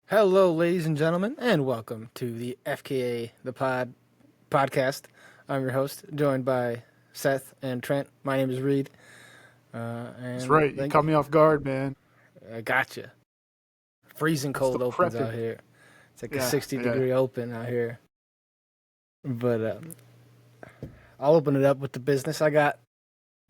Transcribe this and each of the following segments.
Hello, ladies and gentlemen, and welcome to the FKA the podcast. I'm your host, joined by Seth and Trent. My name is Reed. That's And right. You caught me off guard, man. I gotcha. Freezing It's the cold opens out prepping. here. It's like a Yeah, 60-degree open out here. But I'll open it up with the business. I got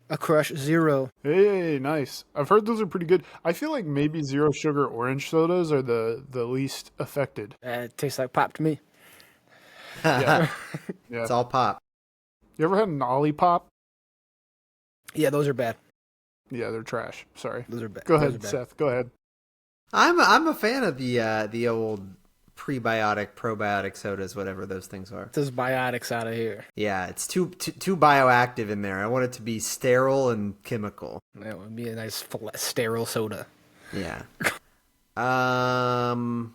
a Crush Zero. Hey, nice. I've heard those are pretty good. I feel like maybe zero sugar orange sodas are the least affected. It tastes like pop to me. Yeah. Yeah. It's all pop. You ever had an Olipop? Yeah, those are bad. Yeah, they're trash. Sorry. Those are bad. Go Those are ahead, bad. Seth. Go ahead. I'm a fan of the old prebiotic, probiotic sodas, whatever those things are. There's biotics out of here. Yeah, it's too bioactive in there. I want it to be sterile and chemical. That would be a nice sterile soda. Yeah. I've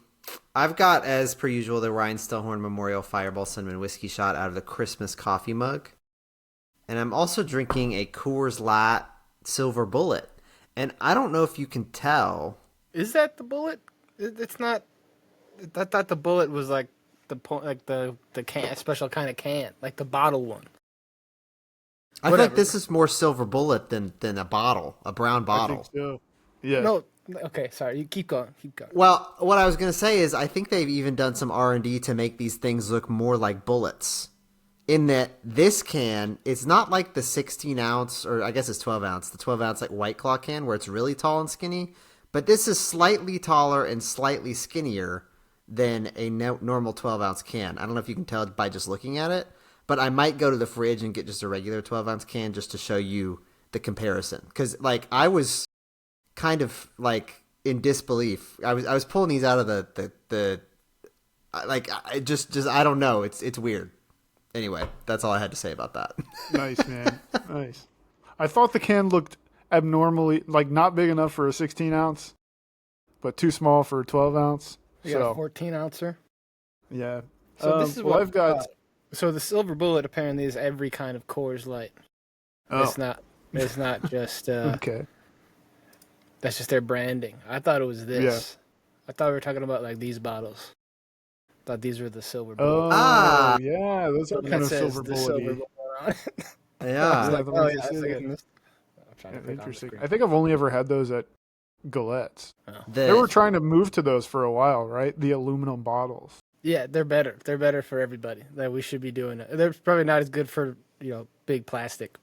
got, as per usual, the Rhinestone Memorial Fireball Cinnamon Whiskey Shot out of the Christmas coffee mug. And I'm also drinking a Coors Light Silver Bullet. And I don't know if you can tell. Is that the bullet? It's not. I thought the bullet was like the can, special kind of can, like the bottle one. I feel Whatever. like this is more Silver Bullet than a bottle, a brown I bottle. think so. Yeah. No, okay, sorry. You keep going. Keep going. Well, what I was going to say is I think they've even done some R&D to make these things look more like bullets. In that this can, it's not like the 16 ounce, or I guess it's 12 ounce, the 12 ounce like White Claw can where it's really tall and skinny. But this is slightly taller and slightly skinnier than a normal 12 ounce can. I don't know if you can tell by just looking at it, but I might go to the fridge and get just a regular 12 ounce can just to show you the comparison. Because like I was kind of like in disbelief. I was pulling these out of the like I just I don't know. It's weird. Anyway, that's all I had to say about that. Nice, man. Nice. I thought the can looked abnormally, like not big enough for a 16 ounce, but too small for a 12 ounce. You got a 14 ouncer. Yeah. So this is well, what I've got. So the silver bullet apparently is every kind of Coors Light. Oh, It's not. It's not just. okay. That's just their branding. I thought it was this. I thought we were talking about like these bottles. Thought these were the silver Oh, bullet. yeah. Those are And kind that of says silver the silver bullet. bullet on it. I was Yeah. like, the oh ones yeah, that I was say like, that. I'm trying to click on the Interesting. screen. I think I've only ever had those at Galette's. Oh. They were trying to move to those for a while, right? The aluminum bottles. Yeah, they're better. They're better for everybody. That we should be doing it. They're probably not as good for big plastic.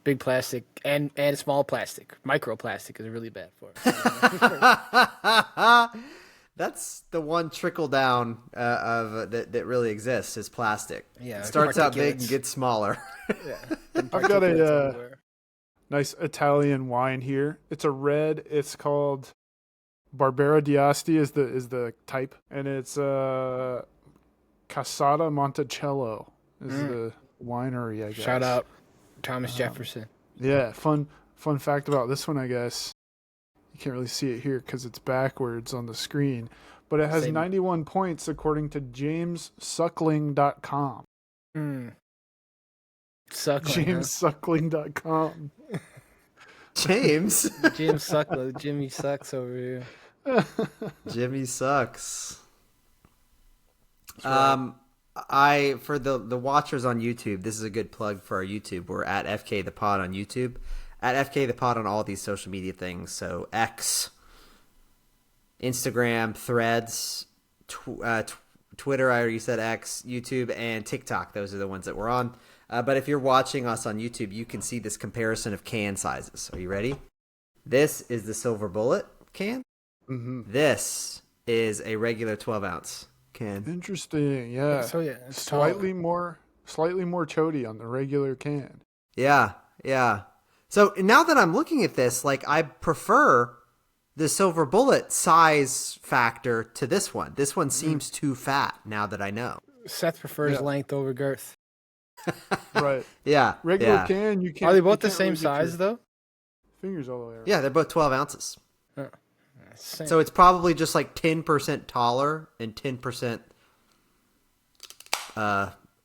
Big plastic and small plastic. Microplastic is really bad for it. That's the one trickle down of that really exists is plastic. Yeah, It starts out big particulates. and gets smaller. Yeah, I've got a nice Italian wine here. It's a red. It's called Barbera d'Asti is the type, and it's Casata Monticello is the winery. I guess. Shout out Thomas Jefferson. Yeah, fun fact about this one, I guess. You can't really see it here because it's backwards on the screen, but it has Same. 91 points according to JamesSuckling.com. Suckling. JamesSuckling.com. James. Huh? Jim Suckling. Jimmy sucks over here. Jimmy sucks. right. For the watchers on YouTube, this is a good plug for our YouTube. We're at FK the Pod on YouTube, at FK the Pod on all these social media things. So X, Instagram, Threads, Twitter. I already said X, YouTube, and TikTok. Those are the ones that we're on. But if you're watching us on YouTube, you can see this comparison of can sizes. Are you ready? This is the Silver Bullet can. Mm-hmm. This is a regular 12 ounce can. Interesting. Yeah. So yeah, it's slightly more chody on the regular can. Yeah, yeah. So now that I'm looking at this, like I prefer the Silver Bullet size factor to this one. This one seems too fat now that I know. Seth prefers length over girth. Right. Yeah. Regular yeah. can, you can't. Are they you both the can't same really get your size though? Fingers all the way around. Yeah, they're both 12 ounces. Same. So it's probably just like 10% taller and 10%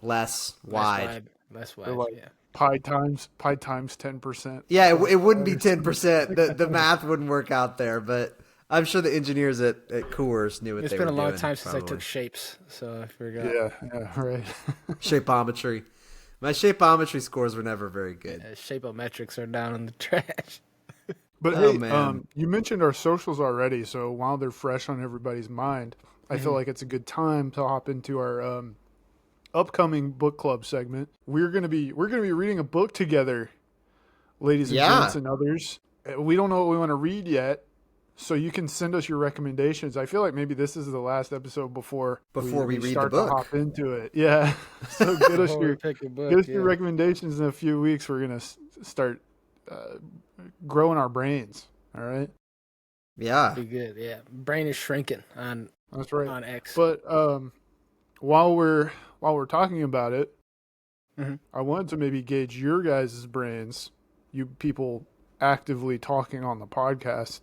less wide. Less They're wide. like Yeah. pi times 10%. Yeah, it wouldn't be 10%. The math wouldn't work out there, but I'm sure the engineers at Coors knew what It's they been were a long doing, time since I probably. took shapes, so I forgot. Yeah, right. Shapeometry. My shapeometry scores were never very good. Shapeometrics are down in the trash. But Oh hey, man. you mentioned our socials already, so while they're fresh on everybody's mind, I feel like it's a good time to hop into our upcoming book club segment. We're gonna be reading a book together, ladies and gents Yeah. and others. We don't know what we want to read yet, so you can send us your recommendations. I feel like maybe this is the last episode before Before we read the start to book. hop into it. Yeah, so get us Before we pick a book, your recommendations in a few weeks. We're gonna start growing our brains. All right, Yeah. be good. Yeah, brain is shrinking on that's right. on X. But while we're talking about it, Mhm. I wanted to maybe gauge your guys' brains, you people actively talking on the podcast.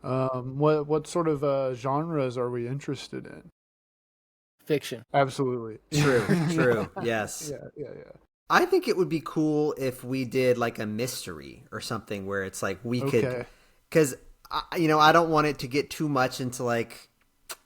What sort of genres are we interested in? Fiction. Absolutely. True. Yes. Yeah. I think it would be cool if we did like a mystery or something where it's like we could, Okay. because I don't want it to get too much into like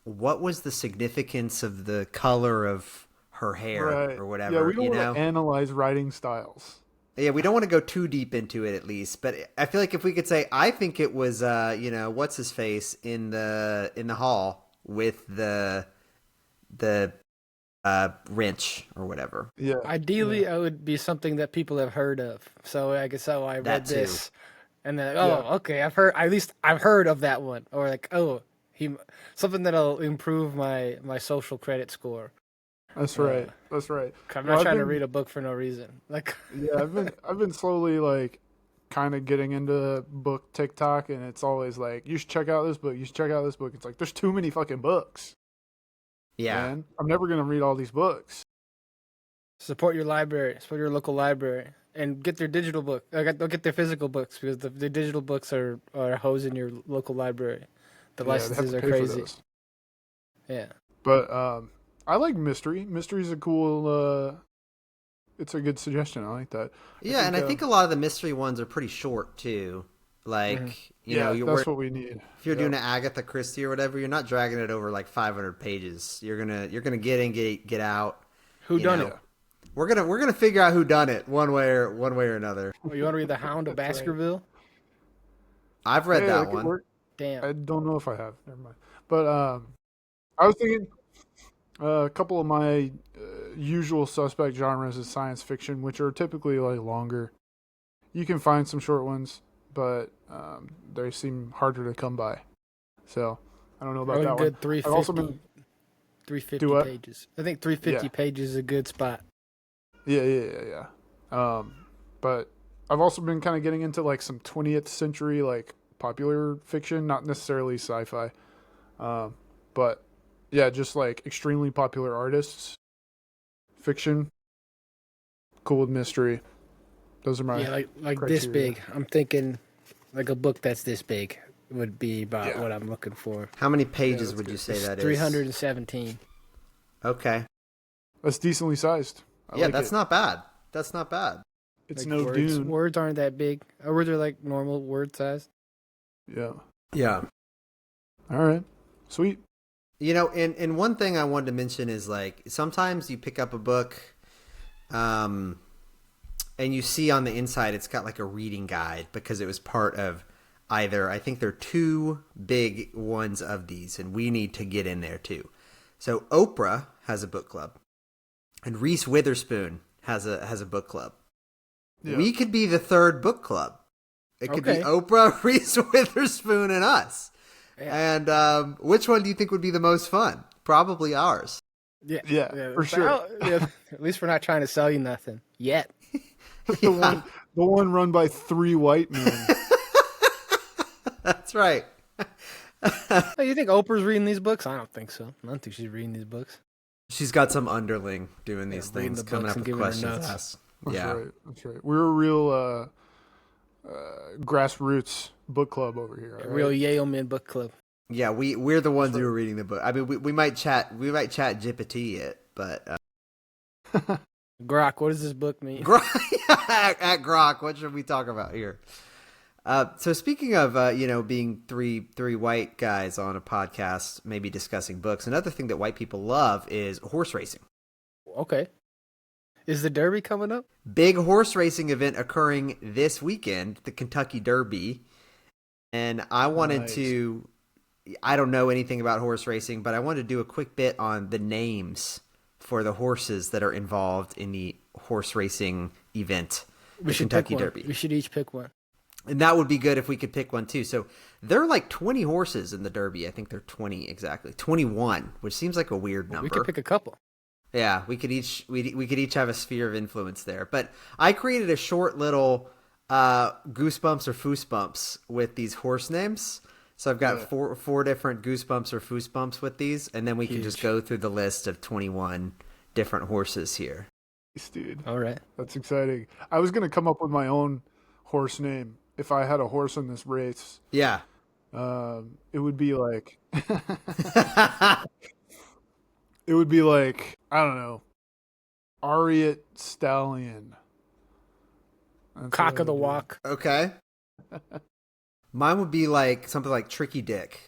what was the significance of the color of her hair Right. or whatever. Yeah, we don't you want know, to analyze writing styles. yeah, we don't want to go too deep into it at least. But I feel like if we could say, I think it was, what's his face in the hall with the wrench or whatever. Yeah. Ideally, it would be something that people have heard of. So I guess, I read That too. this, and then Yeah. okay, I've heard of that one, or like something that'll improve my social credit score. That's right. That's right. I'm Well, not I've trying to been- read a book for no reason. Like, Yeah, I've been slowly like kind of getting into book TikTok, and it's always like, you should check out this book. You should check out this book. It's like there's too many fucking books. Yeah. Man, I'm never gonna read all these books. support your library, support your local library, and get their digital book. Don't get their physical books because the digital books are hosing your local library. The Yeah, they have licenses to are pay for crazy. those. Yeah. But I like mystery. Mystery's a cool. It's a good suggestion. I like that. Yeah, and I think a lot of the mystery ones are pretty short too. Like, that's what we need. if you're doing an Agatha Christie or whatever, you're not dragging it over like 500 pages. You're gonna get in, get out. Who done know. it? We're gonna figure out who done it one way or another. Oh, you want to read The Hound of That's right. Baskerville? I've read Hey, that could one. work. Damn. I don't know if I have. Never mind. But I was thinking a couple of my usual suspect genres is science fiction, which are typically like longer. You can find some short ones, but they seem harder to come by. So I don't know about Probably that good one. 350, I've also been 350 Do what? pages. I think 350 Yeah. pages is a good spot. Yeah. But I've also been kind of getting into like some 20th century like popular fiction, not necessarily sci-fi, but yeah, just like extremely popular artists, fiction, cool with mystery. Those are my Yeah, like this criteria. big. I'm thinking like a book that's this big would be about Yeah. what I'm looking for. How many pages that's would you good. say that is? 317. Okay. That's decently sized. I Yeah, like that's it. not bad. That's not bad. It's Like no words. Dune. Words aren't that big. Words are like normal word size. Yeah. Yeah. All right. Sweet. And one thing I wanted to mention is like sometimes you pick up a book, and you see on the inside it's got like a reading guide because it was part of either, I think there are two big ones of these, and we need to get in there too. So Oprah has a book club, and Reese Witherspoon has a book club. Yeah. We could be the third book club. It could be Okay. Oprah, Reese Witherspoon, and us. Yeah. And which one do you think would be the most fun? Probably ours. Yeah, for sure. Well, yeah, at least we're not trying to sell you nothing yet. The one run by three white men. That's right. Hey, you think Oprah's reading these books? I don't think so. I don't think she's reading these books. She's got some underling doing these reading things, the coming books up and with giving her questions. notes. to us. That's Yeah. right. That's right. We're a real grassroots book club over here. all Real right? Yale Men Book Club. Yeah, we're the ones who are reading the book. I mean, we might chat GPT it, but Grok, what does this book mean? at Grok, what should we talk about here? So speaking of being three white guys on a podcast, maybe discussing books, another thing that white people love is horse racing. Okay. Is the Derby coming up? Big horse racing event occurring this weekend, the Kentucky Derby. And I wanted Nice. to, I don't know anything about horse racing, but I wanted to do a quick bit on the names for the horses that are involved in the horse racing event, the Kentucky Derby. We should each pick one. And that would be good if we could pick one too. So there are like 20 horses in the Derby. I think they're 20 exactly. 21, which seems like a weird number. We could pick a couple. Yeah, we could each have a sphere of influence there. But I created a short little goosebumps or foosebumps with these horse names. So I've got four different goosebumps or foosebumps with these, and then we can just go through the list of 21 different horses here. Dude, All right. that's exciting. I was gonna come up with my own horse name if I had a horse in this race. Yeah. It would be like it would be like, I don't know, Ariat Stallion. That's Cock what of the it would be. walk. Okay. Mine would be like something like Tricky Dick,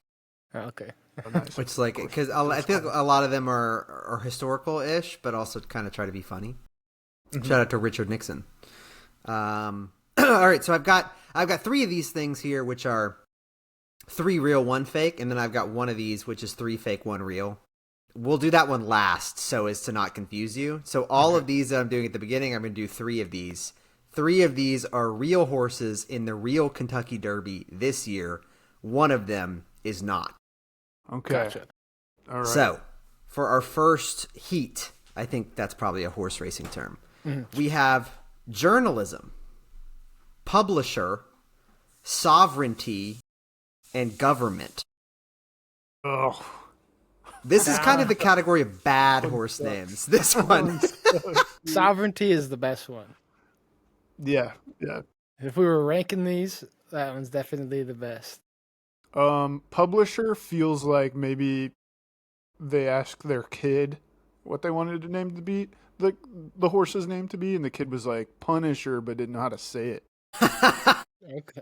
Oh, okay. Oh, nice. which is like because I feel like a lot of them are historical-ish, but also kind of try to be funny. Mm-hmm. Shout out to Richard Nixon. All right, so I've got three of these things here, which are 3 real, 1 fake, and then I've got one of these, which is 3 fake, 1 real. We'll do that one last, so as to not confuse you. So all of these that I'm doing at the beginning, I'm going to do 3 of these. 3 of these are real horses in the real Kentucky Derby this year. One of them is not. Okay. Gotcha. All right. So, for our first heat, I think that's probably a horse racing term. Mm-hmm. We have journalism, publisher, sovereignty, and government. Oh. This is kind of the category of bad horse names. This one. Sovereignty is the best one. Yeah. If we were ranking these, that one's definitely the best. Publisher feels like maybe they asked their kid what they wanted the name to be, the horse's name to be, and the kid was like Punisher, but didn't know how to say it. Okay.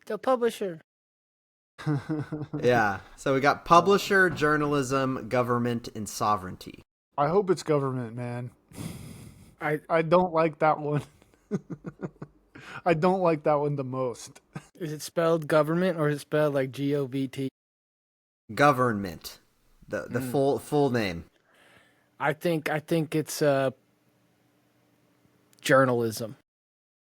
The publisher. Yeah. So we got publisher, journalism, government, and sovereignty. I hope it's government, man. I don't like that one. I don't like that one the most. Is it spelled government or is it spelled like GOVT? Government. The full name. I think it's journalism.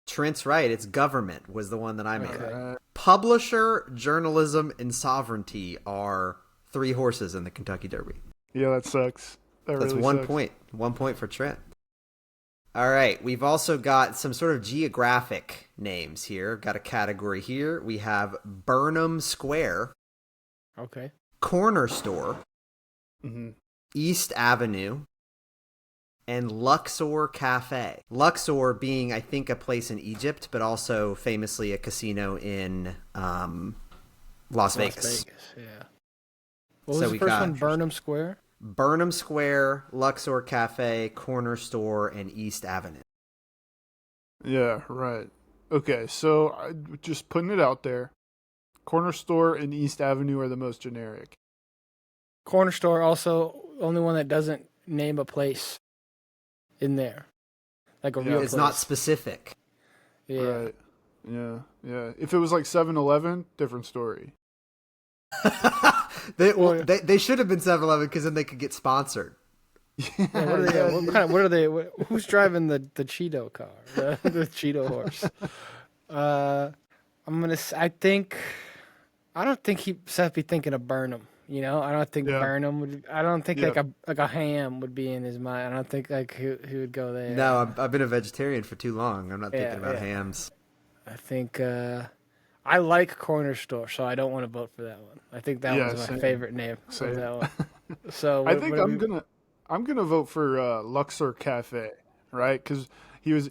Trent's right. It's government was the one that I made. Okay. Publisher, journalism, and sovereignty are 3 horses in the Kentucky Derby. Yeah, that sucks. That That's really 1 sucks. point. 1 point for Trent. All right. We've also got some sort of geographic names here. Got a category here. We have Burnham Square, Okay. Corner Store, Mm-hmm. East Avenue, and Luxor Cafe. Luxor being, I think, a place in Egypt, but also famously a casino in Las Vegas. Yeah. What was So the we first got- one? Burnham Square? Burnham Square, Luxor Cafe, Corner Store, and East Avenue. Yeah, right. Okay, so just putting it out there. Corner Store and East Avenue are the most generic. Corner store also only one that doesn't name a place in there. Like a Yeah. real It's place. not specific. Yeah. Right. Yeah. If it was like 7-Eleven, different story. They should have been 7-Eleven because then they could get sponsored. Yeah, what are they? What are they? Who's driving the Cheeto car? The Cheeto horse. I'm gonna. I don't think Seth be thinking of Burnham. You know, I don't think Yeah. Burnham would. I don't think Yeah. like a ham would be in his mind. I don't think like he would go there. No, I've been a vegetarian for too long. I'm not thinking Yeah, about yeah. hams. I think I like Corner Store, so I don't want to vote for that one. I think that Yeah, one's my same. favorite name Same. of that one. So I think I'm gonna vote for Luxor Cafe, right? Because he was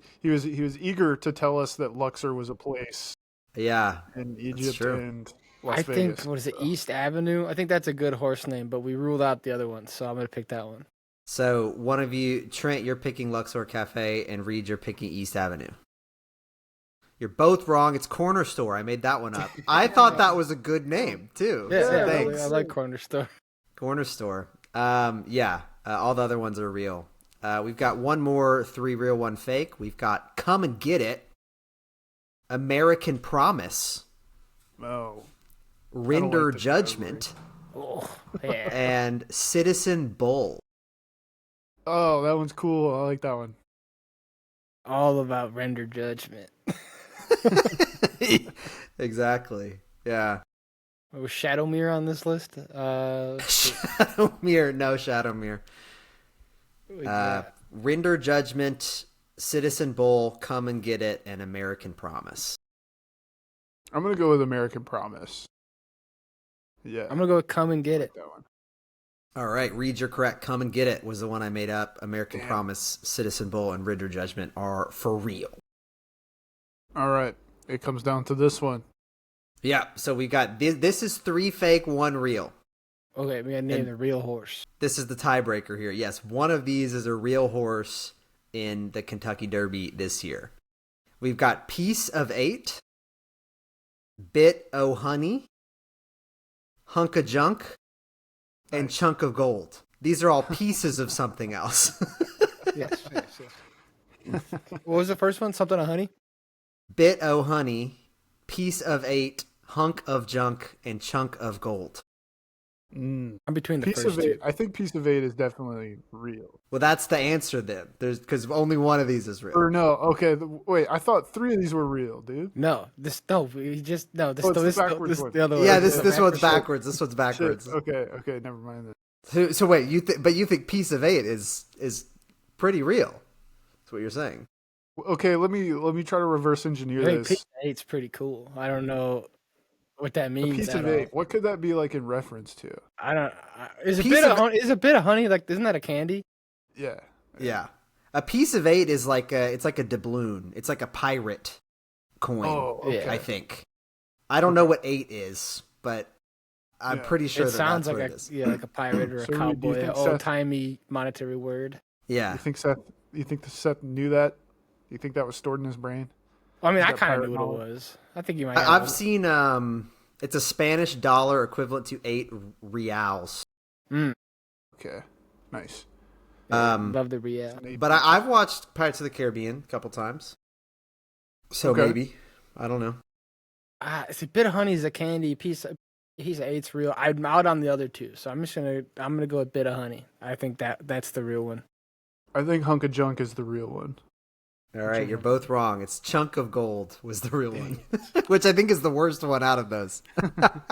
eager to tell us that Luxor was a place Yeah. in Egypt true. and Las I Vegas. think, what is it, East Avenue? I think that's a good horse name, but we ruled out the other one, so I'm going to pick that one. So one of you, Trent, you're picking Luxor Cafe, and Reed, you're picking East Avenue. You're both wrong. It's Corner Store. I made that one up. I thought that was a good name too. Yeah, So yeah, thanks. I like Corner Store. Corner Store. All the other ones are real. We've got one more 3 real, 1 fake. We've got Come and Get It, American Promise, Oh. Render like the Judgment, Oh, yeah. and Citizen Bull. Oh, that one's cool. I like that one. All about Render Judgment. Exactly. Yeah. Was Shadowmere on this list? Shadowmere. No, Shadowmere. Render Judgment, Citizen Bull, Come and Get It, and American Promise. I'm going to go with American Promise. Yeah. I'm gonna go with Come and Get It. that one. All right, Reed, you're correct. Come and Get It was the one I made up. American Damn. Promise, Citizen Bull, and Render Judgment are for real. All right. It comes down to this one. Yeah, so we got this is 3 fake, 1 real. Okay, we gotta name the real horse. This is the tiebreaker here. Yes, one of these is a real horse in the Kentucky Derby this year. We've got Piece of 8, Bit O' Honey, Hunk of Junk, and Chunk of Gold. These are all pieces of something else. Yes. What was the first one? Something of honey? Bit O' Honey, Piece of 8, Hunk of Junk, and Chunk of Gold. Mm. I'm between the Piece first of two. 8. I think Piece of 8 is definitely real. Well, that's the answer then. Because only one of these is real. Or no. Okay. Wait. I thought 3 of these were real, dude. No, this no. We just no. This Oh, it's the this backwards one. the other one. Yeah, this The one's backwards. This one's backwards. Shit. Okay. Never mind then. So wait, you think Piece of 8 is pretty real? That's what you're saying. Okay. Let me try to reverse engineer I think this. Piece 8's pretty cool. I don't know what that A means. Piece of at all. 8. What could that be like in reference to? I don't. Is a Piece bit of- of honey, is a bit of honey like? Isn't that a candy? Yeah. Yeah. A Piece of 8 is like it's like a doubloon. It's like a pirate coin. Oh. Okay. I think. I don't know what 8 is, but I'm Yeah. pretty sure It sounds that's like what a it is. like a pirate or a So, Reed, do you cowboy, think an Seth- old timey monetary word. Yeah. You think Seth knew that? You think that was stored in his brain? I mean, Is I that kind of pirate knew what knowledge? it was. I think you might. Have I've seen it's a Spanish dollar equivalent to 8 reals. Okay. Nice. Love the real. But I've watched Pirates of the Caribbean a couple times. So Okay. maybe. I don't know. It's a bit of honey is a candy. Piece of eight's real. I'm out on the other two, so I'm gonna go with bit of honey. I think that's the real one. I think Hunk of Junk is the real one. All right, you're both wrong. It's Chunk of Gold was the real one, which I think is the worst one out of those.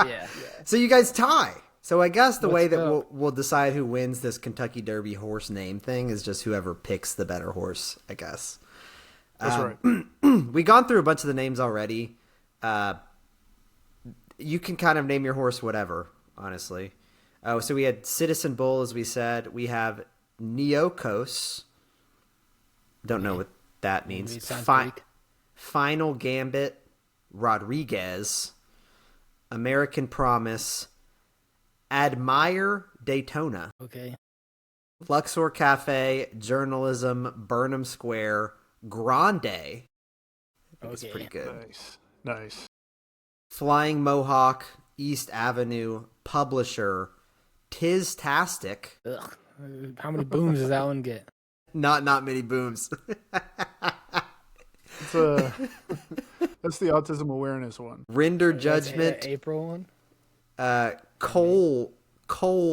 Yeah. So you guys tie. So I guess the way Let's that go. we'll decide who wins this Kentucky Derby horse name thing is just whoever picks the better horse, I guess. That's right. We've gone through a bunch of the names already. You can kind of name your horse whatever, honestly. So we had Citizen Bull, as we said. We have Neokos. Don't know what that Maybe means. it sounds Fi- Greek. Final Gambit, Rodriguez, American Promise, Admire Daytona, Okay. Luxor Cafe, Journalism, Burnham Square, Grande. I think it's Okay. pretty good. Nice. Flying Mohawk, East Avenue, Publisher, Tis-tastic. Ugh. How many booms does that one get? Not many booms. It's that's the autism awareness one. Render That's Judgment, April one. Coal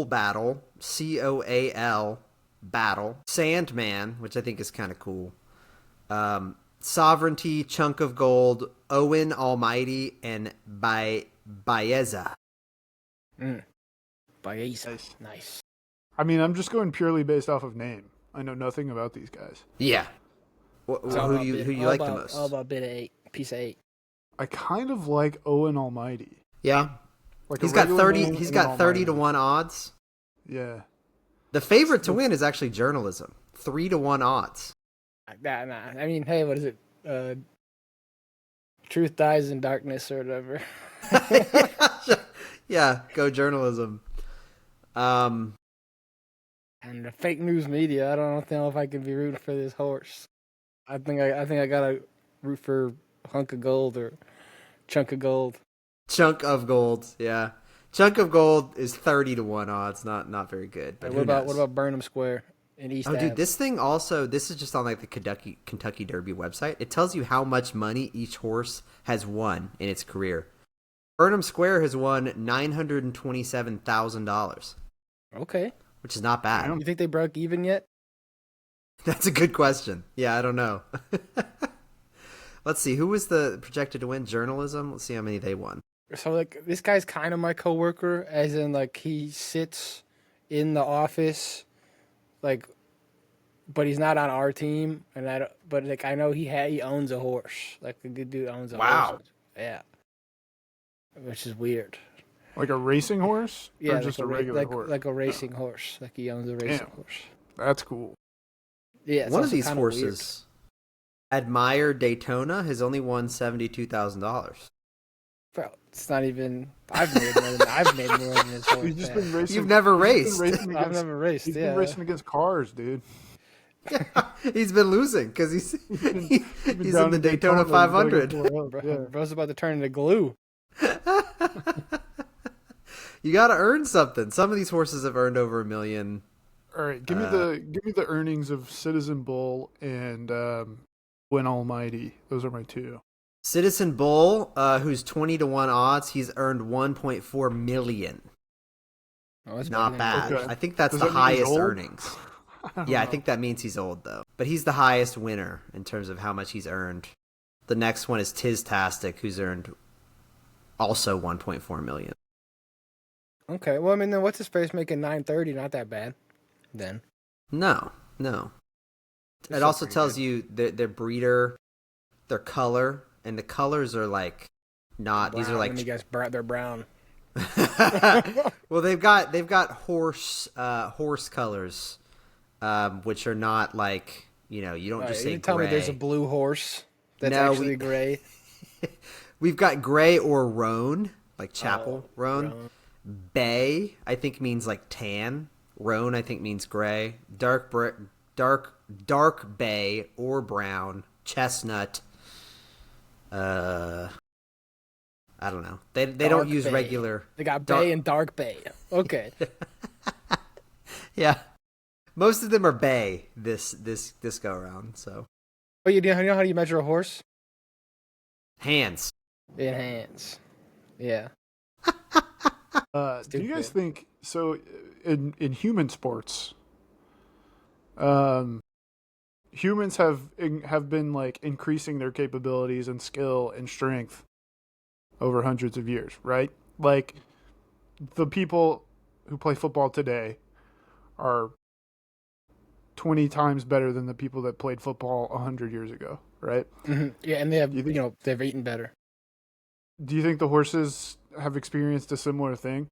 Battle, Coal Battle, Sandman, which I think is kind of cool. Sovereignty, Chunk of Gold, Owen Almighty, and Baeza. Baeza. Nice. Nice. I mean, I'm just going purely based off of name. I know nothing about these guys. Yeah. It's all Who about do bit- you all like the about- most? All about bit of 8. Piece of 8. I kind of like Owen Almighty. Yeah. Like He's a got regular 30 name he's and got an 30 to Almighty. 1 odds. Yeah. The favorite to win is actually Journalism. 3 to 1 odds. Nah. I mean, hey, what is it? Truth dies in darkness or whatever. Yeah, go Journalism. And the fake news media. I don't know if I can be rooting for this horse. I think I gotta root for hunk of gold or chunk of gold. Chunk of gold, yeah. Chunk of gold is 30-1 odds. Not very good. But What about knows? Burnham Square in East Oh, Ave? dude, this thing also. This is just on like the Kentucky Derby website. It tells you how much money each horse has won in its career. Burnham Square has won $927,000, Okay. which is not bad. You think they broke even yet? That's a good question. Yeah, I don't know. Let's see. Who was the projected to win? Journalism. Let's see how many they won. So like this guy's kind of my coworker, as in like he sits in the office, like, but he's not on our team, and I don't, but like I know he owns a horse, like a good dude owns a Wow. horse. Yeah, which is weird. Like a racing horse? Yeah, Or just a regular horse? like a racing horse, like he owns a racing Damn. horse. That's cool. Yeah, it's One of also these kinda horses, Admire Daytona, has only won $72,000. weird. Bro, it's not even. I've made more than this horse. He's just yeah. been racing. You've never he's been raced. racing I've against- never raced. He's Yeah, been racing against cars, dude. He's been losing because he's He's in the Daytona 500. bro, bro's about to turn into glue. You got to earn something. Some of these horses have earned over $1 million. All right, give me the earnings of Citizen Bull and Win Almighty. Those are my two. Citizen Bull, who's 20-1 odds, he's earned $1.4 million. Oh, that's Not better than- bad. Okay. I think that's Does the that mean he's highest old? earnings. I Yeah, I think that means he's old though. But he's the highest winner in terms of how much he's earned. The next one is Tiztastic, who's earned also $1.4 million. Okay, well, I mean, then what's his face making $930? Not that bad. Then No. It also tells you their breeder, their color, and the colors are like not. These are Brown, like. when you guys they're brown. Well, they've got horse colors, which are not like you don't just say You tell gray. me there's a blue horse that's No, actually gray. We've got gray or roan, like chapel roan. Brown. Bay, I think means like tan. Roan, I think means gray. Dark bay or brown. Chestnut. I don't know. They don't Dark use bay. regular. They got Dark- bay and dark bay. Okay. Yeah, most of them are bay. This go around. So But you know how you measure a horse? hands. In hands. Yeah. Do you guys Stupid. think so? In human sports, humans have been like increasing their capabilities and skill and strength over hundreds of years, right? Like the people who play football today are 20 times better than the people that played football 100 years ago, right? Mhm. Yeah, and they have You think- they've eaten better. Do you think the horses have experienced a similar thing?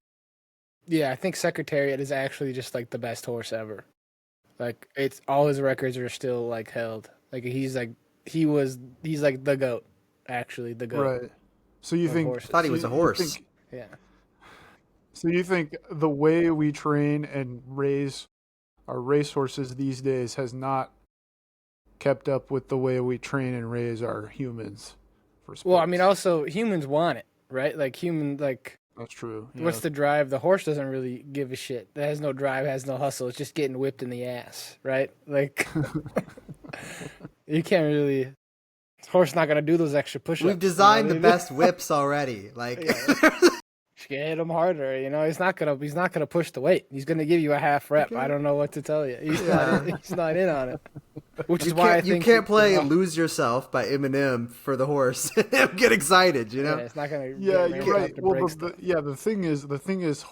Yeah, I think Secretariat is actually just like the best horse ever. Like it's all his records are still like held. Like he's like the goat. Actually, the goat. Right. So you Of think horses. Thought he was a horse. Yeah. So you think the way we train and raise our racehorses these days has not kept up with the way we train and raise our humans for sports? Well, I mean, also humans want it, right? Like That's true. what's the drive? The horse doesn't really give a shit. It has no drive, has no hustle. It's just getting whipped in the ass, right? Like you can't really. Horse not gonna do those extra push-ups. We've designed the best whips already. Like Just hit him harder. He's not gonna push the weight. He's gonna give you a half rep. I don't know what to tell you. He's not in on it. Which is why I think you can't play "Lose Yourself" by Eminem for the horse and get excited. You know. Yeah, it's not gonna. Yeah, get you're ramped up right. to Well, break the stuff. thing is,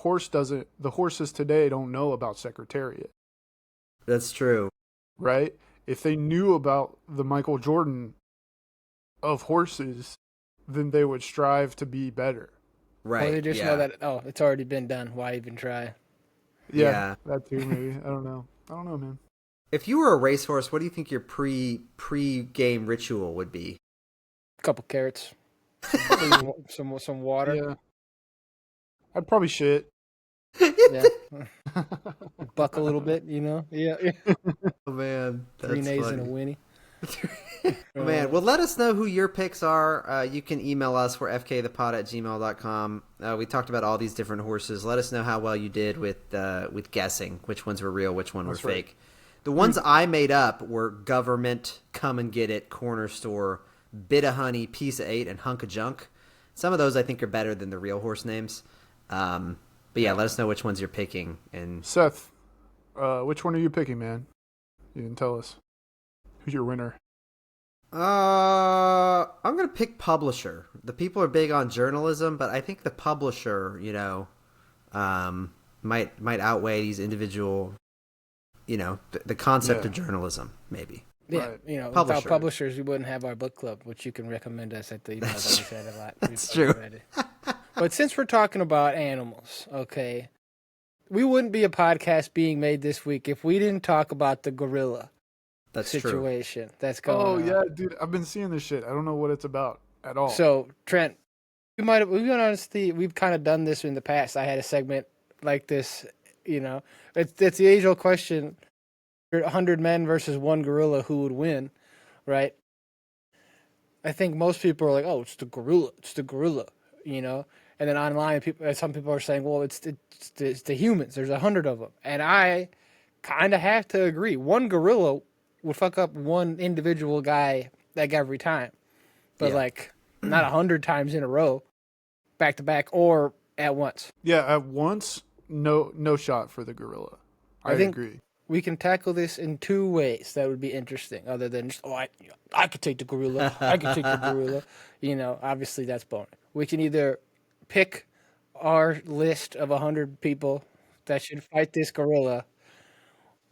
the horses today don't know about Secretariat, That's true. right? If they knew about the Michael Jordan of horses, then they would strive to be better. Right. Or they just know that it's already been done. Why even try? Yeah. That too, maybe. I don't know, man. If you were a racehorse, what do you think your pre-game ritual would be? A couple carrots, some water. Yeah, I'd probably shit. Yeah. Buck a little bit, Yeah. Oh man, that's 3 nays and a funny. whinny. Man, well, let us know who your picks are. You can email us. We're fkthepod@gmail.com. We talked about all these different horses. Let us know how well you did with guessing which ones were real, which one were fake. The ones I made up were Government, Come and Get It, Corner Store, Bit of Honey, Piece of Eight, and Hunk of Junk. Some of those I think are better than the real horse names. But yeah, let us know which ones you're picking. And Seth, which one are you picking, man? You didn't tell us. Who's your winner? I'm gonna pick Publisher. The people are big on journalism, but I think the Publisher, might outweigh these individual, the concept of journalism, maybe. Yeah, Right. Without publishers, we wouldn't have our book club, which you can recommend us at the email that we said a lot. That's true. But since we're talking about animals, okay, we wouldn't be a podcast being made this week if we didn't talk about the gorilla situation that's going on. Oh, yeah, dude. I've been seeing this shit. I don't know what it's about at all. So, Trent, we've kind of done this in the past. I had a segment like this, It's the age-old question, 100 men versus one gorilla, who would win, right? I think most people are like, oh, it's the gorilla, And then online, some people are saying, well, it's the humans. There's 100 of them. And I kind of have to agree. One gorilla would fuck up one individual guy like every time. But not 100 times in a row, back to back, or at once. Yeah, at once, no shot for the gorilla. I think agree. We can tackle this in two ways that would be interesting, other than just, I could take the gorilla. I could take the gorilla. Obviously that's boring. We can either pick our list of 100 people that should fight this gorilla,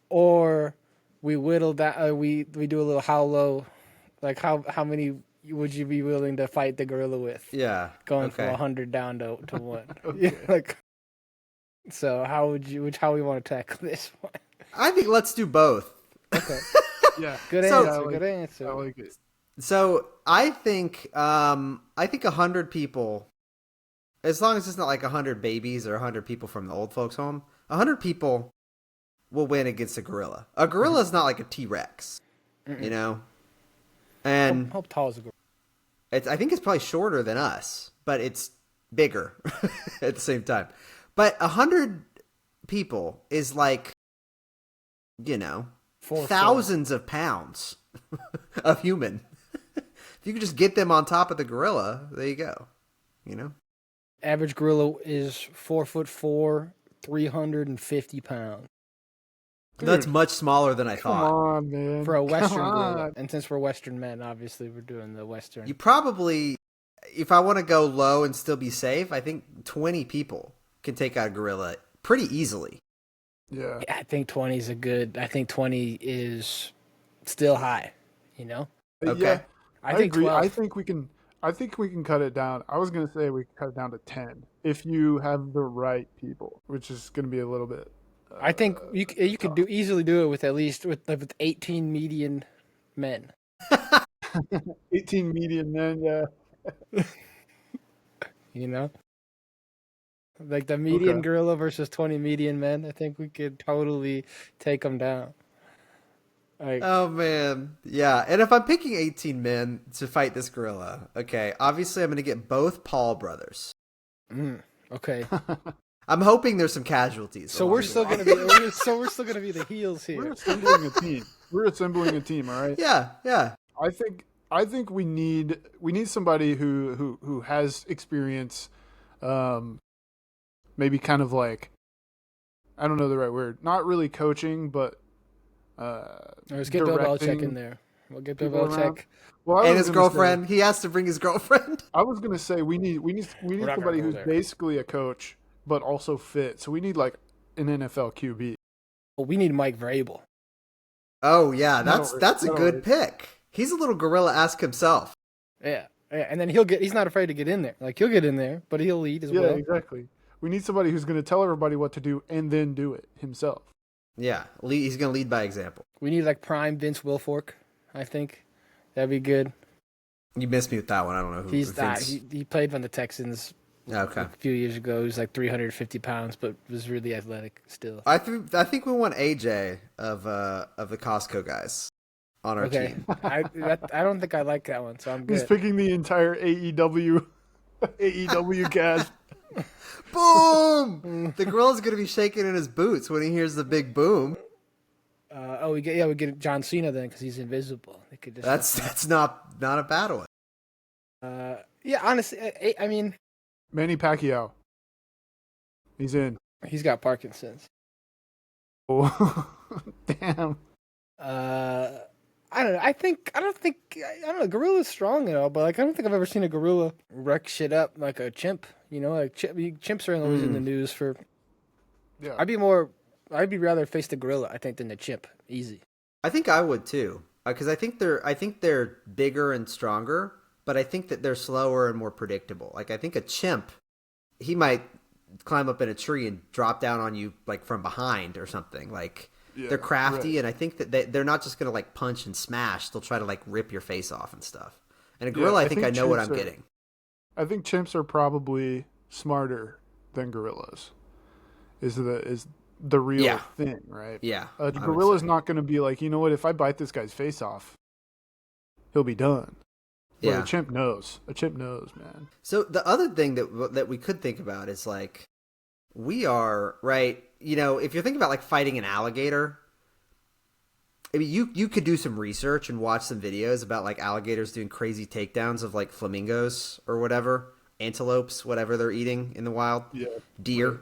or we whittle down. We do a little how low, like how many would you be willing to fight the gorilla with? Yeah, going from 100 down to 1. Okay. So how we want to tackle this one? I think let's do both. Okay. Yeah. Good answer. Good answer. I like it. So I think 100 people, as long as it's not like 100 babies or 100 people from the old folks' home, 100 people will win against a gorilla. A gorilla is not like a T-Rex, And how tall is a gorilla? I think it's probably shorter than us, but it's bigger at the same time. But 100 people is like, thousands of pounds of human. If you could just get them on top of the gorilla, there you go. Average gorilla is 4'4", 350 pounds. Dude, that's much smaller than I thought. Come on, man. For a Western gorilla. And since we're Western men, obviously we're doing the Western. You probably, if I want to go low and still be safe, I think 20 people can take out a gorilla pretty easily. Yeah. I think 20 is I think 20 is still high, Okay. Yeah, I think agree. 12. I think we can cut it down. I was going to say we can cut it down to 10 if you have the right people, which is going to be a little bit. I think you could easily do it with at least with 18 median men. 18 median men, yeah. Like the median gorilla versus 20 median men. I think we could totally take them down. Oh man, yeah. And if I'm picking 18 men to fight this gorilla, okay, obviously I'm going to get both Paul brothers. Okay. I'm hoping there's some casualties. So we're still going to be. We're still going to be the heels here. We're assembling a team. We're assembling a team. All right. Yeah. I think we need somebody who has experience. Maybe kind of like, I don't know the right word. Not really coaching, but let's get Bill Belichick in there. We'll get Bill Belichick. Well, and his girlfriend. He has to bring his girlfriend. I was gonna say we need somebody who's basically a coach but also fit. So we need like an NFL QB. Well, we need Mike Vrabel. Oh yeah, that's a good pick. He's a little gorilla-esque himself. Yeah, and then he's not afraid to get in there. Like he'll get in there, but he'll lead as well. Yeah, exactly. We need somebody who's going to tell everybody what to do and then do it himself. Yeah, he's going to lead by example. We need like prime Vince Wilfork, I think. That'd be good. You missed me with that one. I don't know who. He played for the Texans a few years ago. He was like 350 pounds, but was really athletic still. I think we want AJ of the Costco guys. on our Okay, team. I don't think I like that one, so I'm He's good. picking the entire AEW cast. Boom! The gorilla's gonna be shaking in his boots when he hears the big boom. We get John Cena then because he's invisible. They could just That's not a bad one. yeah. Honestly, I mean, Manny Pacquiao. He's in. he's got Parkinson's. Oh, damn. I don't know. I don't know. Gorilla's strong and all, but like I don't think I've ever seen a gorilla wreck shit up like a chimp. You know, like chimps are always in the news for. Yeah. I'd be rather face the gorilla, I think, than the chimp. Easy. I think I would too, because I think they're bigger and stronger, but I think that they're slower and more predictable. Like I think a chimp, he might climb up in a tree and drop down on you like from behind or something. Like they're crafty, right. and I think that they're not just gonna like punch and smash. They'll try to like rip your face off and stuff. And a gorilla, I think I know what I'm getting. I think chimps are probably smarter than gorillas. Is the real thing, right? Yeah, A gorilla's not going to be like, you know what? If I bite this guy's face off, he'll be done. But Yeah. a chimp knows. A chimp knows, man. So the other thing that we could think about is like, we are right. You know, if you're thinking about like fighting an alligator, I mean, you could do some research and watch some videos about like alligators doing crazy takedowns of like flamingos or whatever, antelopes, whatever they're eating in the wild, deer,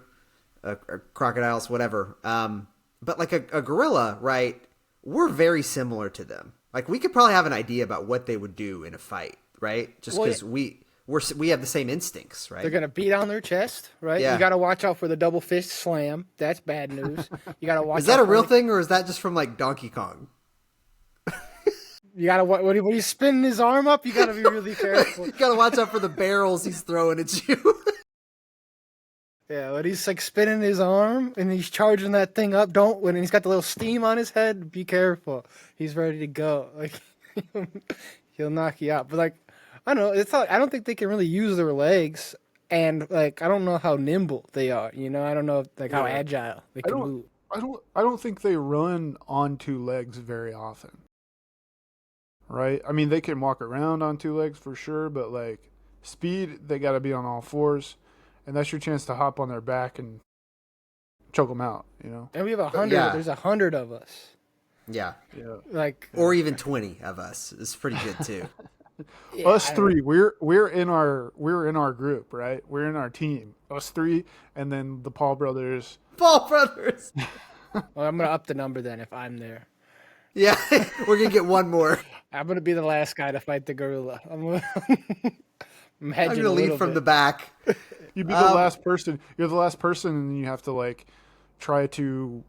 or crocodiles, whatever. But like a gorilla, right? We're very similar to them. Like we could probably have an idea about what they would do in a fight, right? Just because we have the same instincts, right? They're gonna beat on their chest, right? Yeah. You got to watch out for the double fist slam. That's bad news. You got to watch. Is that out a real for, thing, or is that just from like Donkey Kong? You got to when he's spinning his arm up. You got to be really careful. You gotta watch out for the barrels he's throwing at you. Yeah, when he's like spinning his arm and he's charging that thing up, when he's got the little steam on his head, be careful. He's ready to go. Like he'll knock you out. But like I don't know, I don't think they can really use their legs, and like I don't know how nimble they are. You know, I don't know like how agile they can move. I don't think they run on two legs very often. Right? I mean, they can walk around on two legs for sure, but like speed, they got to be on all fours. And that's your chance to hop on their back and choke them out, you know? And we have 100. Yeah. There's 100 of us. Yeah. Like Or even 20 of us. It's pretty good too. yeah, Us three, we're in our group, right? We're in our team. Us three, and then the Paul brothers. Paul Brothers. Well, I'm gonna up the number then if I'm there. Yeah, we're gonna get one more. I'm gonna be the last guy to fight the gorilla. I'm I'm hedging gonna a lead little from bit. the back. You'd be the last person. You're the last person, and you have to like try to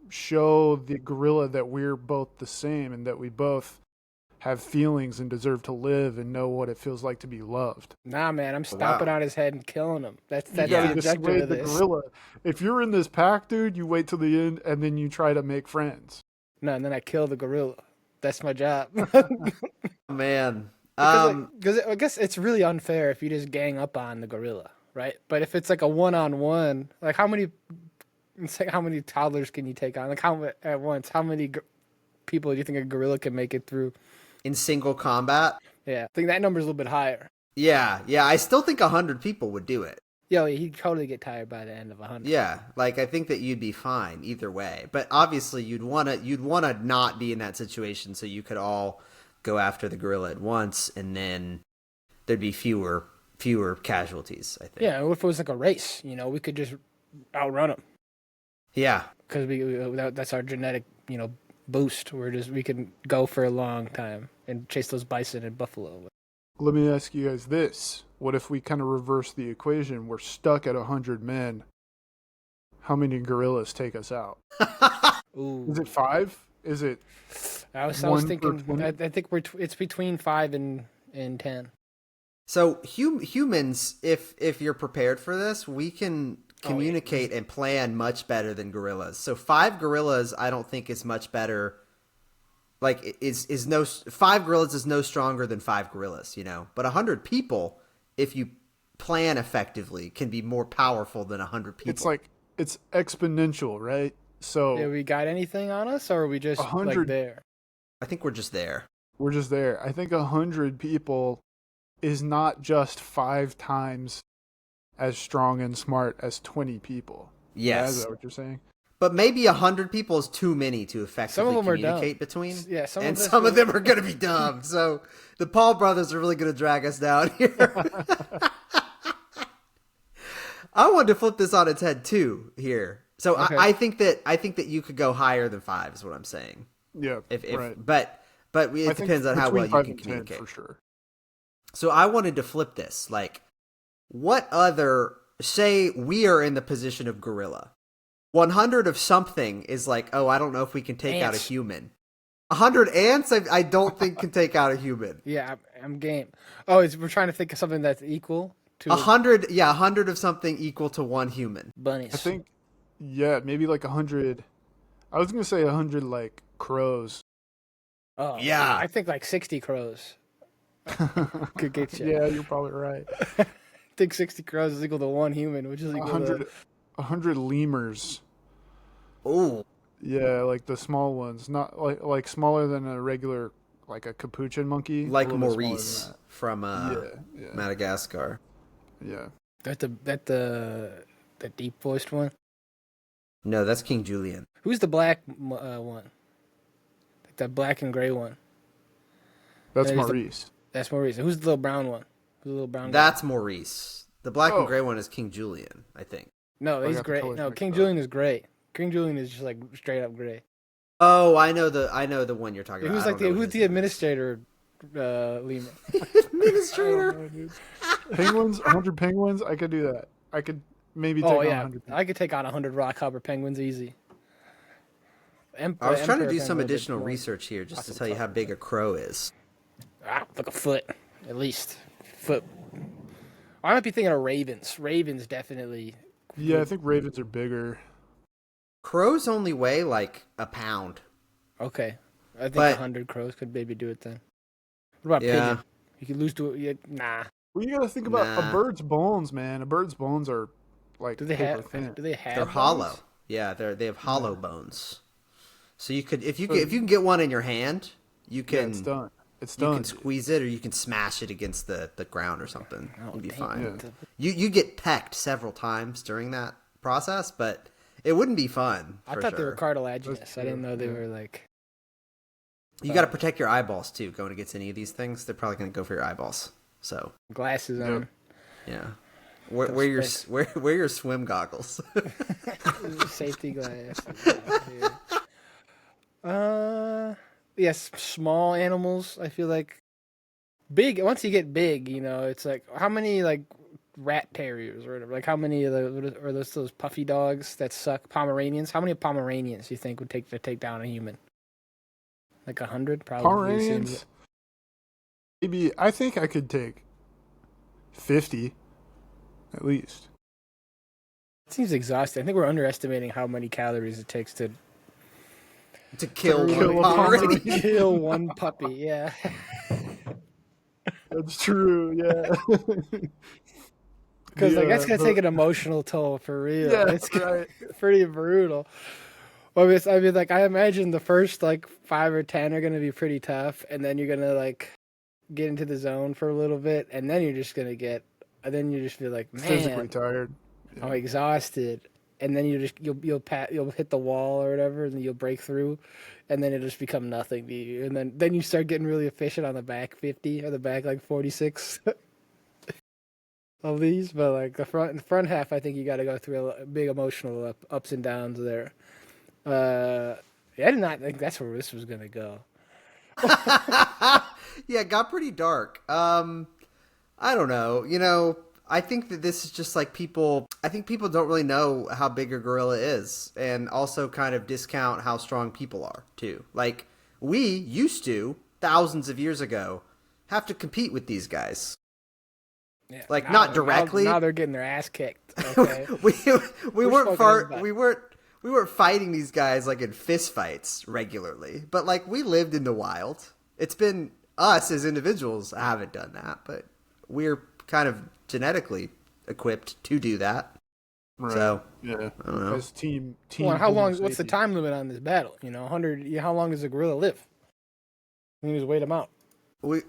show the gorilla that we're both the same and that we both have feelings and deserve to live and know what it feels like to be loved. Nah, man, I'm stomping on his head and killing him. That's You the gotta objective dissuade of the this. gorilla. If you're in this pack, dude, you wait till the end and then you try to make friends. No, and then I kill the gorilla. That's my job. Man. Because I guess it's really unfair if you just gang up on the gorilla, right? But if it's like a one-on-one, like how many toddlers can you take on? Like how at once? How many people do you think a gorilla can make it through? In single combat. Yeah, I think that number's a little bit higher. Yeah. I still think 100 people would do it. Yo, he'd totally get tired by the end of 100. Yeah, like I think that you'd be fine either way. But obviously you'd wanna not be in that situation so you could all go after the gorilla at once, and then there'd be fewer casualties, I think. Yeah, what if it was like a race? You know, we could just outrun him Yeah. because that's our genetic, boost. We can go for a long time and chase those bison and buffalo. Let me ask you guys this. What if we kind of reverse the equation? We're stuck at 100 men. How many gorillas take us out? Ooh, Is it 5? Is it I was one per thinking. 20? I think it's between 5 and 10. So humans, if you're prepared for this, we can communicate and plan much better than gorillas. So 5 gorillas, I don't think is much better. Like 5 gorillas is no stronger than 5 gorillas, But 100 people, if you plan effectively, can be more powerful than 100 people. It's exponential, right? So Yeah, we got anything on us, or are we just like 100 there? I think we're just there. We're just there. I think 100 people is not just 5 times as strong and smart as 20 people. Yes. Is that what you're saying? But maybe 100 people is too many to effectively Some of them communicate are dumb. between. Yeah, and some of them are going to be dumb. So the Paul brothers are really going to drag us down here. I wanted to flip this on its head too here. So Okay. I think that you could go higher than 5 is what I'm saying. Yeah. If right. but it depends on how well you can communicate. For sure. So I wanted to flip this. Like, what other, say we are in the position of gorilla. 100 of something is like, oh, I don't know if we can take out a human. 100 ants, I don't think can take out a human. Yeah, I'm game. Oh, we're trying to think of something that's equal to 100, yeah, 100 of something equal to 1 human. bunnies. I think, yeah, maybe like 100. I was going to say 100 like crows. Oh, Yeah. I think like 60 crows could get you. Yeah, you're probably right. I think 60 crows is equal to 1 human, which is equal 100 lemurs. Oh, Yeah, like the small ones, not like smaller than a regular, like a capuchin monkey. like a little bit Maurice from yeah. Madagascar. Yeah. the deep voiced one. No, that's King Julian. Who's the black one? Like the black and gray one. That's There's Maurice. That's Maurice. Who's the little brown one? Who's the little brown guy? That's Maurice. The black and Oh. gray one is King Julian, I think. No, I he's got the gray. colors No, mixed King up. Julian is gray. King Julian is just like straight up gray. Oh, I know the one you're talking about. Who's I like don't know who's his the name. administrator? Lemur. Administrator? Penguins, 100 penguins. I could do that. I could maybe take Oh on yeah, 100 penguins. I could take on 100 rockhopper penguins easy. I was trying to Emperor do some penguins are additional more- research here just to awesome tell you how tough. big a crow is. like a foot, at least foot. I might be thinking of ravens. Ravens definitely. Yeah, I think ravens are bigger. Crows only weigh like a pound. Okay, I think But- 100 crows could maybe do it then. What about Yeah. pigeon? You could lose to it. Nah. Well, you got to think about Nah. a bird's bones, man. A bird's bones are like Do they paper have? thin. Do they have? They're bones? hollow. Yeah, they have hollow bones. So you could if you can get one in your hand, you Yeah, can it's done. It's you done. can squeeze it or you can smash it against the ground or something. Oh, You'd be dang. fine. Yeah. You get pecked several times during that process, but it wouldn't be fun. I for thought they were sure. cartilaginous. That's I didn't true, know they yeah. were like. You got to protect your eyeballs too. Going against any of these things, they're probably going to go for your eyeballs. So Glasses on. yeah, wear your space. wear your swim goggles. Safety glasses. Yes, small animals. I feel like big. Once you get big, it's like how many like rat terriers or whatever. Like how many of those puffy dogs that suck? Pomeranians. How many Pomeranians do you think would take to take down a human? Like 100, probably. Pomeranians. Maybe I think I could take 50, at least. It seems exhausting. I think we're underestimating how many calories it takes to to kill Kill one a Pomeranian. Pomeranian. kill one puppy. Yeah. That's true. Yeah. Because The, that's gonna the- take an emotional toll for real. Yeah, It's right. pretty brutal. Well, I mean, like I imagine the first like 5 or 10 are gonna be pretty tough, and then you're gonna like get into the zone for a little bit, and then you're just gonna get, and then you just feel like, Physically man, tired. I'm exhausted, and then you'll hit the wall or whatever, and you'll break through, and then it'll just become nothing to you, and then you start getting really efficient on the back 50 or the back like 46. Of these, but like the front half, I think you got to go through a big emotional ups and downs there. I did not think that's where this was gonna go. Yeah, it got pretty dark. I don't know. I think that this is just like I think people don't really know how big a gorilla is, and also kind of discount how strong people are too. Like we used to thousands of years ago have to compete with these guys. Yeah, Like, now- not directly. Now they're getting their ass kicked. Okay. we We're weren't smoking everybody. we weren't fighting these guys like in fist fights regularly, but like we lived in the wild. It's been us as individuals haven't done that, but we're kind of genetically equipped to do that. Right. So Yeah. I don't know. As team. Well, how Homo long? What's the sapiens. time limit on this battle? 100. How long does a gorilla live? You just wait them out. We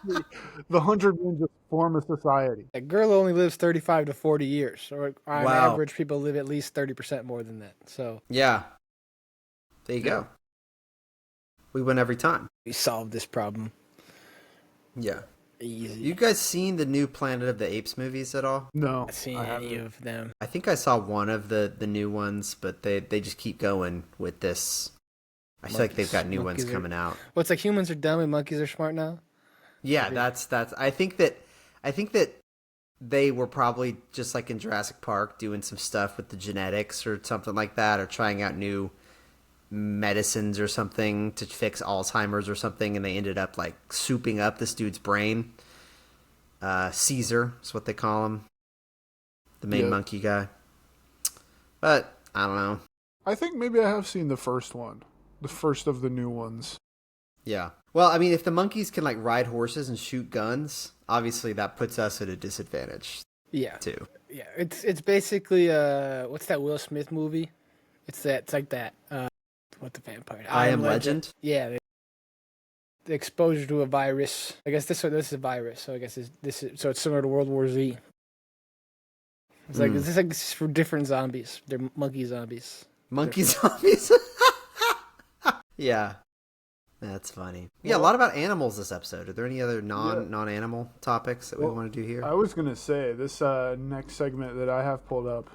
The 100 men just form a society. A girl only lives 35 to 40 years, or on Wow. average, people live at least 30% more than that. So Yeah. There you go. We win every time. we solved this problem Yeah. easy. You guys seen the new Planet of the Apes movies at all? No, Not seen I any haven't. of them. I think I saw one of the new ones, but they just keep going with this. I feel like they've got new ones Monkeys are- coming out. Well, it's like humans are dumb and monkeys are smart now. Yeah, that's. I think that they were probably just like in Jurassic Park doing some stuff with the genetics or something like that, or trying out new medicines or something to fix Alzheimer's or something, and they ended up like souping up this dude's brain. Caesar is what they call him, the main Yeah. monkey guy. But I don't know. I think maybe I have seen the first one. The first of the new ones. Yeah. Well, I mean, if the monkeys can like ride horses and shoot guns, obviously that puts us at a disadvantage Yeah, too. yeah. It's basically what's that Will Smith movie? It's like that. What the vampire? I Am Legend. Yeah, the exposure to a virus. I guess this is a virus, so I guess so it's similar to World War Z. It's like this is for different zombies. They're monkey zombies. Monkey zombies. Yeah. That's funny. Yeah, a lot about animals this episode. Are there any other non-animal topics that we want to do here? I was going to say, this next segment that I have pulled up,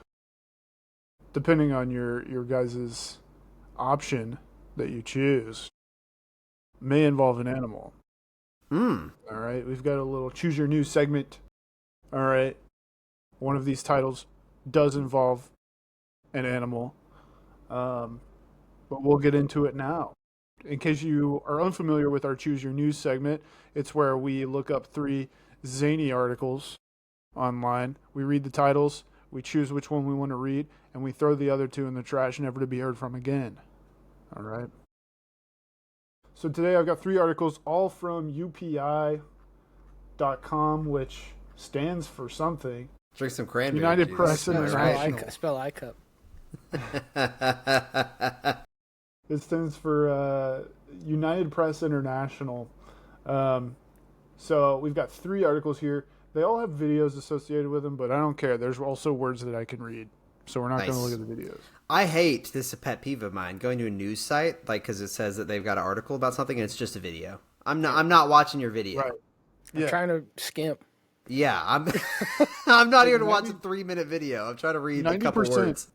depending on your guys' option that you choose, may involve an animal. All right, we've got a little choose your news segment. All right, one of these titles does involve an animal, but we'll get into it now. In case you are unfamiliar with our choose your news segment, it's where we look up 3 zany articles online. We read the titles, we choose which one we want to read, and we throw the other 2 in the trash, never to be heard from again. All right. So today I've got 3 articles, all from UPI.com, which stands for something. Drink some cranberry United juice. Press Am I International. Spell iCup. right? It stands for United Press International. So we've got 3 articles here. They all have videos associated with them, but I don't care. There's also words that I can read, so we're not going to look at the videos. I hate this. Is a pet peeve of mine. Going to a news site, like because it says that they've got an article about something, and it's just a video. I'm not watching your video. Right. I'm trying to skimp. Yeah, I'm. I'm not here to watch a 3-minute video. I'm trying to read a couple words.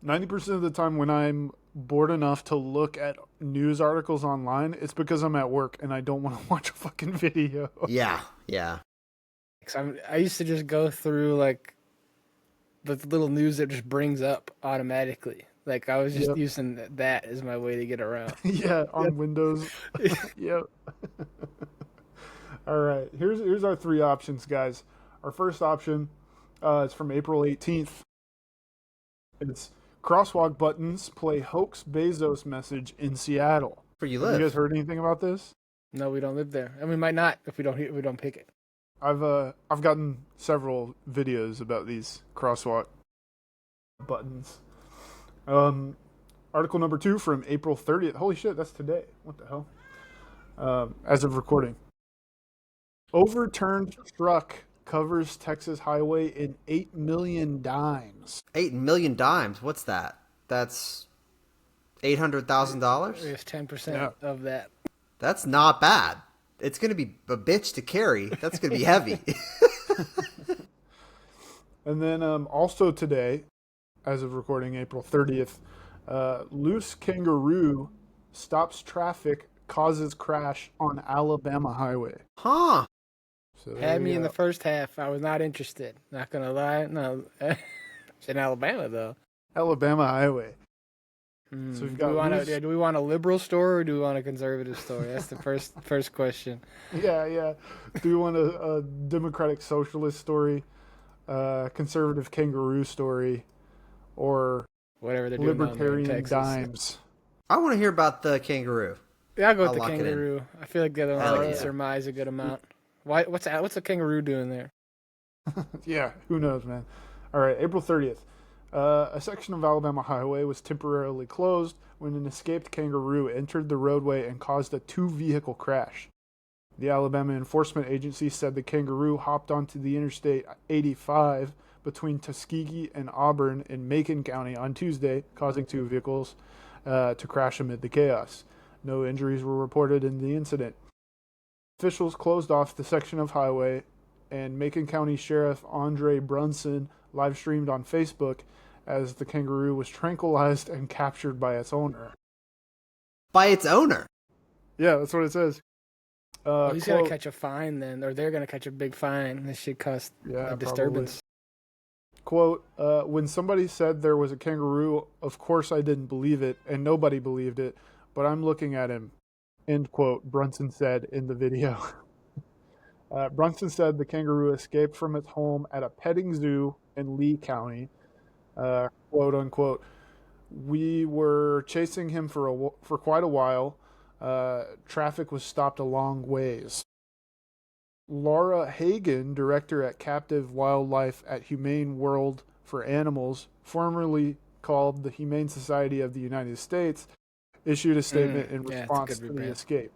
90% of the time when I'm bored enough to look at news articles online, it's because I'm at work and I don't want to watch a fucking video. Yeah. I used to just go through like the little news that just brings up automatically. Like I was just using that as my way to get around. Yeah, on Windows. Yep. All right, here's our 3 options, guys. Our first option is from April 18th. It's crosswalk buttons play hoax Bezos message in Seattle. Where you Have live? you guys heard anything about this? No, we don't live there, and we might not if we don't pick it. I've gotten several videos about these crosswalk buttons. Article number 2 from April 30th. Holy shit, that's today. What the hell? As of recording. Overturned truck covers Texas highway in 8 million dimes. 8 million dimes. What's that? That's $800,000. There's 10% of that. That's not bad. It's going to be a bitch to carry. That's going to be heavy. And then also today, as of recording April 30th, loose kangaroo stops traffic, causes crash on Alabama highway. Huh. So Had me in the first half. I was not interested. Not gonna lie. No, it's in Alabama though. Alabama highway. So we've got do we want a liberal story or do we want a conservative story? That's the first question. Yeah. Do you want a democratic socialist story, conservative kangaroo story, or Whatever they're doing down there in libertarian Texas. dimes? I want to hear about the kangaroo. Yeah, I'll go with I'll the lock it in. kangaroo. I feel like the other Hell one I yeah. can surmise a good amount. What's a kangaroo doing there? Yeah, who knows, man. All right, April 30th. A section of Alabama highway was temporarily closed when an escaped kangaroo entered the roadway and caused a two-vehicle crash. The Alabama Enforcement Agency said the kangaroo hopped onto the Interstate 85 between Tuskegee and Auburn in Macon County on Tuesday, causing two vehicles to crash amid the chaos. No injuries were reported in the incident. Officials closed off the section of highway, and Macon County Sheriff Andre Brunson live-streamed on Facebook as the kangaroo was tranquilized and captured by its owner. By its owner? Yeah, that's what it says. Well, he's going to catch a fine then, or they're going to catch a big fine. This should cost a disturbance. Quote, when somebody said there was a kangaroo, of course I didn't believe it, and nobody believed it, but I'm looking at him, end quote, Brunson said in the video. Brunson said the kangaroo escaped from its home at a petting zoo in Lee County. Quote unquote, we were chasing him for quite a while. Traffic was stopped a long ways. Laura Hagen, director at Captive Wildlife at Humane World for Animals, formerly called the Humane Society of the United States, issued a statement in response to the escape.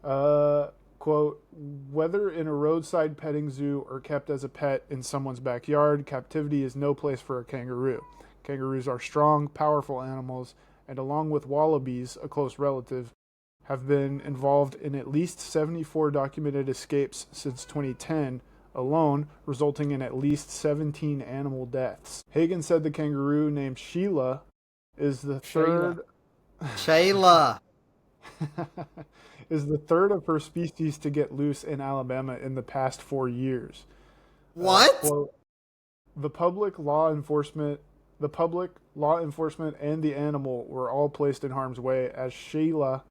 Quote, whether in a roadside petting zoo or kept as a pet in someone's backyard, captivity is no place for a kangaroo. Kangaroos are strong, powerful animals, and along with wallabies, a close relative, have been involved in at least 74 documented escapes since 2010 alone, resulting in at least 17 animal deaths. Hagen said the kangaroo named Sheila is the third... Shayla! is the third of her species to get loose in Alabama in the past 4 years. What? Quote, the public law enforcement and the animal were all placed in harm's way as Sheila,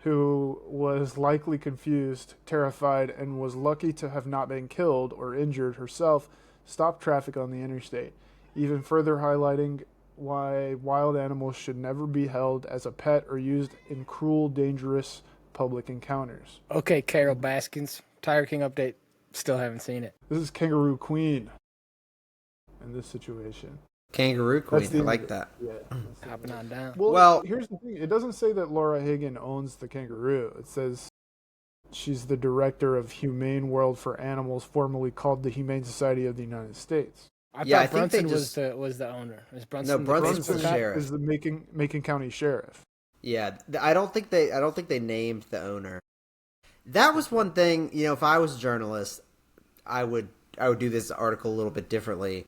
who was likely confused, terrified, and was lucky to have not been killed or injured herself, stopped traffic on the interstate, even further highlighting why wild animals should never be held as a pet or used in cruel, dangerous public encounters. Okay, Carol Baskins, Tiger King update. Still haven't seen it. This is Kangaroo Queen in this situation. Kangaroo Queen, I like that. Yeah. Hopping on down. Well, here's the thing. It doesn't say that Laura Hagen owns the kangaroo. It says she's the director of Humane World for Animals, formerly called the Humane Society of the United States. I thought Brunson was the owner. Is Brunson Brunson's the sheriff. Is the Macon County Sheriff. Yeah, I don't think they named the owner. That was one thing, if I was a journalist, I would do this article a little bit differently.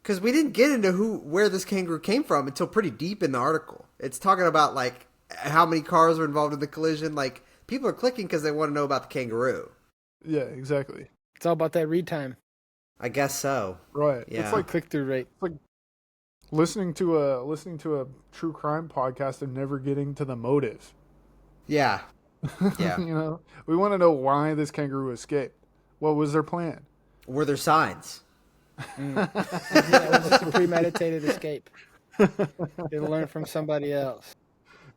Because we didn't get into where this kangaroo came from until pretty deep in the article. It's talking about, like, how many cars were involved in the collision. Like, people are clicking because they want to know about the kangaroo. Yeah, exactly. It's all about that read time. I guess so. Right. Yeah. It's like click-through rate. It's like listening to a true crime podcast and never getting to the motive. Yeah. Yeah. We want to know why this kangaroo escaped. What was their plan? Were there signs? Yeah, it was just a premeditated escape. They learned from somebody else.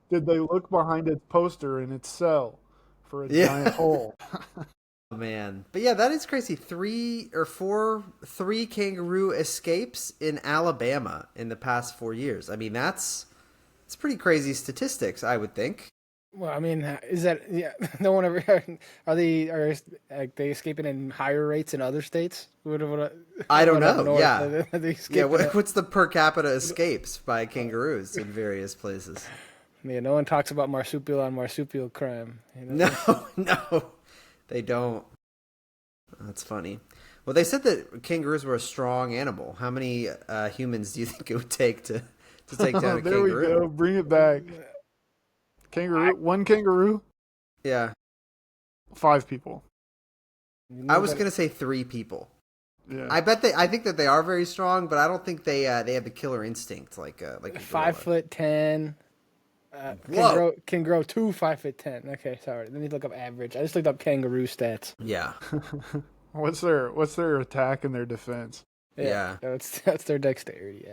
Did they look behind its poster in its cell for a giant hole? Oh, man. But yeah, that is crazy. 3 kangaroo escapes in Alabama in the past 4 years. I mean, it's pretty crazy statistics, I would think. Well, I mean, is that no one ever are they escaping in higher rates in other states? I don't know. Yeah, what's the per capita escapes by kangaroos in various places? Yeah, no one talks about marsupial on marsupial crime. No, they don't. That's funny. Well, they said that kangaroos were a strong animal. How many humans do you think it would take to take down a kangaroo? There we go. Bring it back. One kangaroo? Yeah. 5 people. I was going to say 3 people. Yeah. I think that they are very strong, but I don't think they have the killer instinct like a 5'10". Can grow to 5'10". Okay, sorry. Let me look up average. I just looked up kangaroo stats. Yeah. What's their attack and their defense? Yeah. That's their dexterity.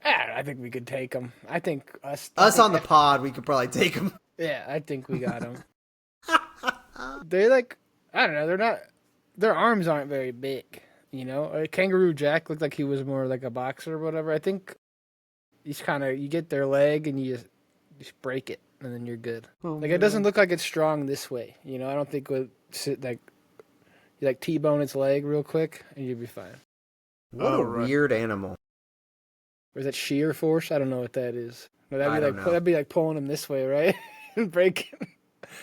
I think we could take them. I think us on the pod, we could probably take them. Yeah, I think we got them. They're like, I don't know. They're not. Their arms aren't very big. You know, Kangaroo Jack looked like he was more like a boxer or whatever. I think he's kind of, you get their leg and you just break it and then you're good. Oh, Like, it doesn't man. look like it's strong this way. You know, I don't think with sit like you like T-bone its leg real quick and you'd be fine. What Oh, a right. weird animal. Or is that shear force? I don't know what that is. No, I don't know. that'd be like pulling him this way, right? And breaking.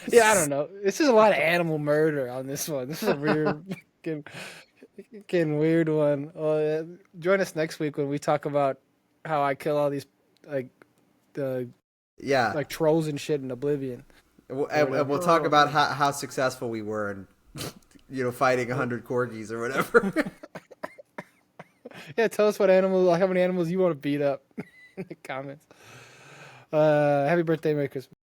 Yeah, I don't know. This is a lot of animal murder on this one. This is a weird, fucking weird one. Join us next week when we talk about how I kill all these like the Yeah, like trolls and shit in Oblivion. and we'll talk Oh, about man. how successful we were in, fighting 100 corgis or whatever. Yeah, tell us like how many animals you want to beat up in the comments. Happy birthday, Merry Christmas.